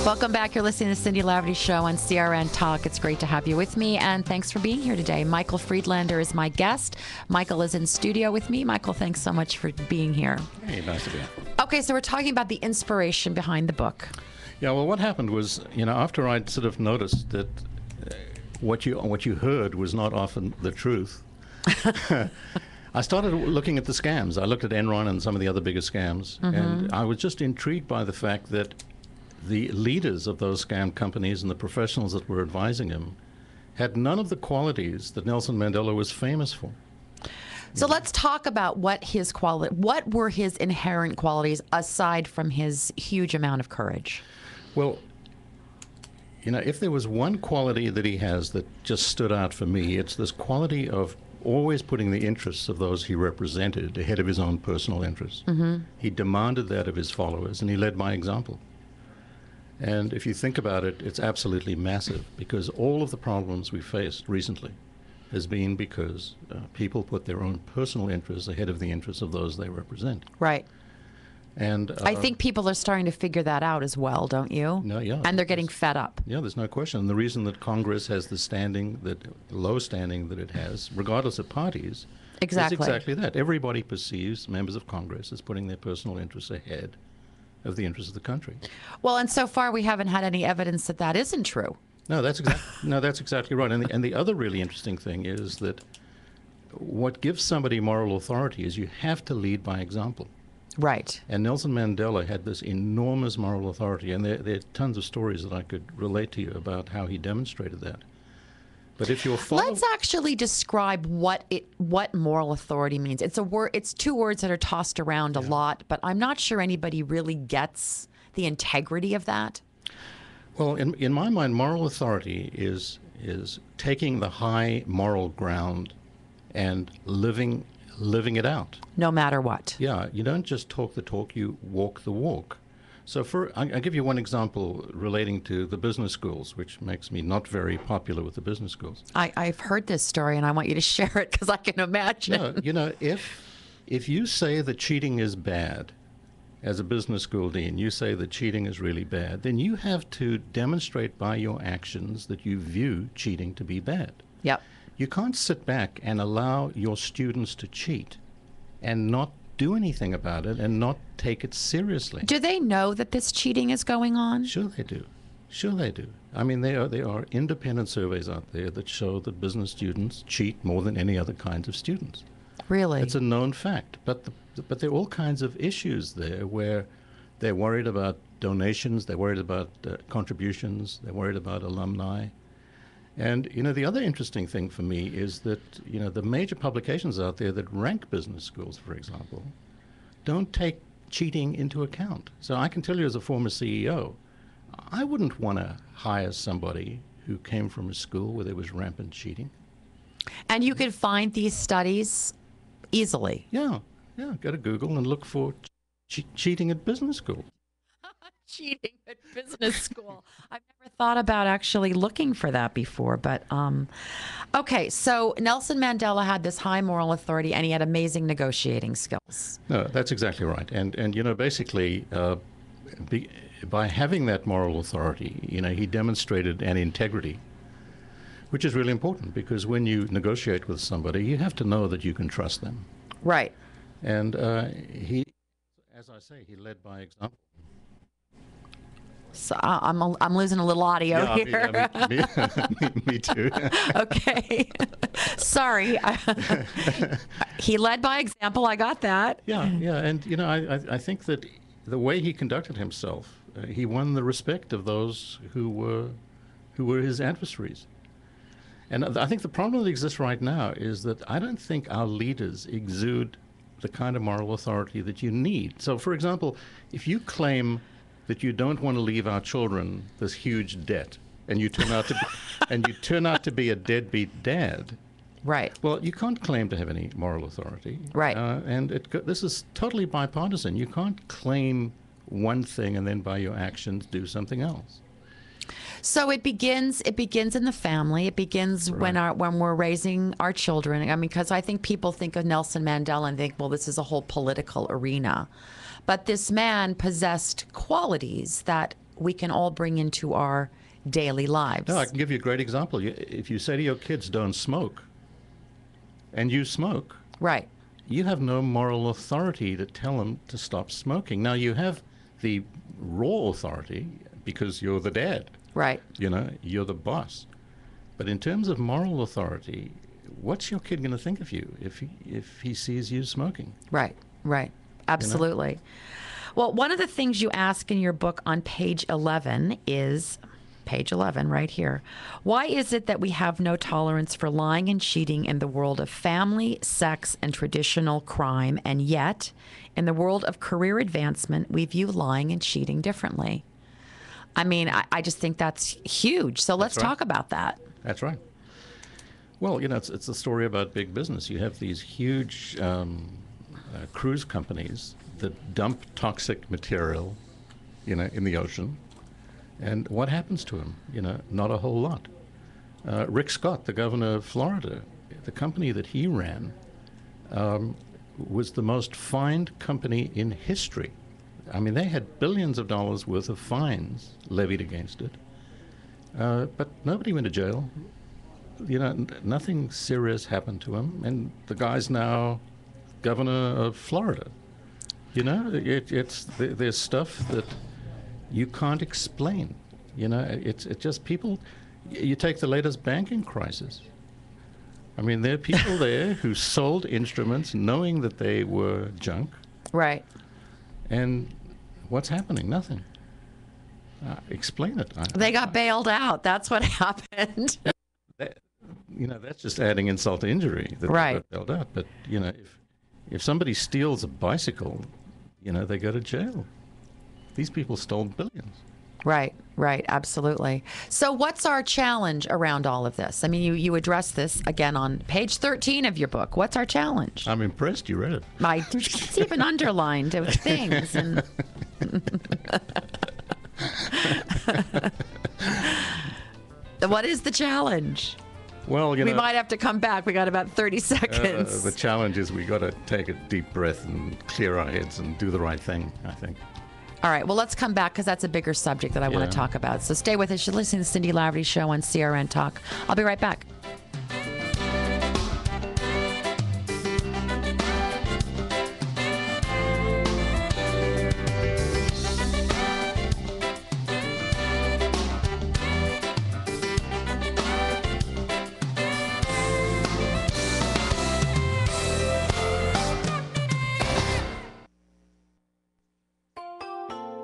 Welcome back. You're listening to the Cindy Laverty Show on CRN Talk. It's great to have you with me, and thanks for being here today. Michael Friedlander is my guest. Michael is in studio with me. Michael, thanks so much for being here. Hey, nice to be here. Okay, so we're talking about the inspiration behind the book. Yeah, well, what happened was, after I'd sort of noticed that what you heard was not often the truth, I started looking at the scams. I looked at Enron and some of the other bigger scams, and I was just intrigued by the fact that the leaders of those scam companies and the professionals that were advising him had none of the qualities that Nelson Mandela was famous for. So let's talk about what were his inherent qualities aside from his huge amount of courage? Well, if there was one quality that he has that just stood out for me, it's this quality of always putting the interests of those he represented ahead of his own personal interests. He demanded that of his followers, and he led by example. And if you think about it, it's absolutely massive, because all of the problems we faced recently has been because people put their own personal interests ahead of the interests of those they represent. Right. And I think people are starting to figure that out as well, don't you? No, yeah. And they're getting fed up. Yeah, there's no question. And the reason that Congress has the low standing that it has, regardless of parties, is exactly that. Everybody perceives members of Congress as putting their personal interests ahead of the interests of the country. Well, and so far we haven't had any evidence that that isn't true. No, that's exactly right. And the other really interesting thing is that what gives somebody moral authority is you have to lead by example. Right. And Nelson Mandela had this enormous moral authority, and there are tons of stories that I could relate to you about how he demonstrated that. But if you're Let's actually describe what moral authority means. It's a word. It's two words that are tossed around a lot, but I'm not sure anybody really gets the integrity of that. Well, in my mind, moral authority is taking the high moral ground and living it out. No matter what. Yeah, you don't just talk the talk, you walk the walk. So I'll give you one example relating to the business schools, which makes me not very popular with the business schools. I've heard this story, and I want you to share it because I can imagine. No, if you say that cheating is bad, as a business school dean, you say that cheating is really bad, then you have to demonstrate by your actions that you view cheating to be bad. Yep. You can't sit back and allow your students to cheat and not do anything about it and not take it seriously. Do they know that this cheating is going on? Sure they do. Sure they do. I mean, there are independent surveys out there that show that business students cheat more than any other kinds of students. Really? It's a known fact. But there are all kinds of issues there where they're worried about donations, they're worried about contributions, they're worried about alumni. And, the other interesting thing for me is that, the major publications out there that rank business schools, for example, don't take cheating into account. So I can tell you as a former CEO, I wouldn't want to hire somebody who came from a school where there was rampant cheating. And you could find these studies easily. Yeah. Go to Google and look for cheating at business school. Cheating at business school. I've never thought about actually looking for that before, but okay. So Nelson Mandela had this high moral authority, and he had amazing negotiating skills. No, that's exactly right. And basically, by having that moral authority, he demonstrated an integrity, which is really important, because when you negotiate with somebody, you have to know that you can trust them. Right. And he, as I say, he led by example. So I'm losing a little audio here. Me too. Okay. Sorry. He led by example. I got that. Yeah. And, I think that the way he conducted himself, he won the respect of those who were his adversaries. And I think the problem that exists right now is that I don't think our leaders exude the kind of moral authority that you need. So, for example, if you claim that you don't want to leave our children this huge debt, and you turn out to be a deadbeat dad, right? Well, you can't claim to have any moral authority, right? And this is totally bipartisan. You can't claim one thing and then by your actions do something else. So it begins in the family. It begins right. when we're raising our children. I mean, because I think people think of Nelson Mandela and think, well, this is a whole political arena. But this man possessed qualities that we can all bring into our daily lives. No, I can give you a great example. If you say to your kids, don't smoke, and you smoke, Right. you have no moral authority to tell them to stop smoking. Now, you have the raw authority because you're the dad. Right. You know, you're the boss. But in terms of moral authority, what's your kid going to think of you if he sees you smoking? Right. Right. Absolutely. Well, one of the things you ask in your book on page 11 is, page 11 right here, why is it that we have no tolerance for lying and cheating in the world of family, sex, and traditional crime, and yet in the world of career advancement, we view lying and cheating differently? I mean, I just think that's huge. So let's talk about that. That's right. Well, you know, it's a story about big business. You have these huge cruise companies that dump toxic material, you know, in the ocean. And what happens to them? You know, not a whole lot. Rick Scott, the governor of Florida, the company that he ran was the most fined company in history. I mean, they had billions of dollars worth of fines levied against it. But nobody went to jail. You know, nothing serious happened to him. And the guy's now governor of Florida. You know, there's stuff that you can't explain. You know, it's just people. You take the latest banking crisis. I mean, there are people there who sold instruments knowing that they were junk. Right. And what's happening? Nothing. Explain it. They got bailed out. That's what happened. You know, that's just adding insult to injury. That Right. They got bailed out. But, you know, if somebody steals a bicycle, you know, they go to jail. These people stole billions. Right, right, absolutely. So what's our challenge around all of this? I mean, you address this again on page 13 of your book. What's our challenge? I'm impressed you read it. It's even underlined with things. And what is the challenge? Well, you We know, might have to come back. We got about 30 seconds. the challenge is we got to take a deep breath and clear our heads and do the right thing, I think. All right, well, let's come back because that's a bigger subject that I want Yeah. to talk about. So stay with us. You're listening to the Cindy Laverty Show on CRN Talk. I'll be right back.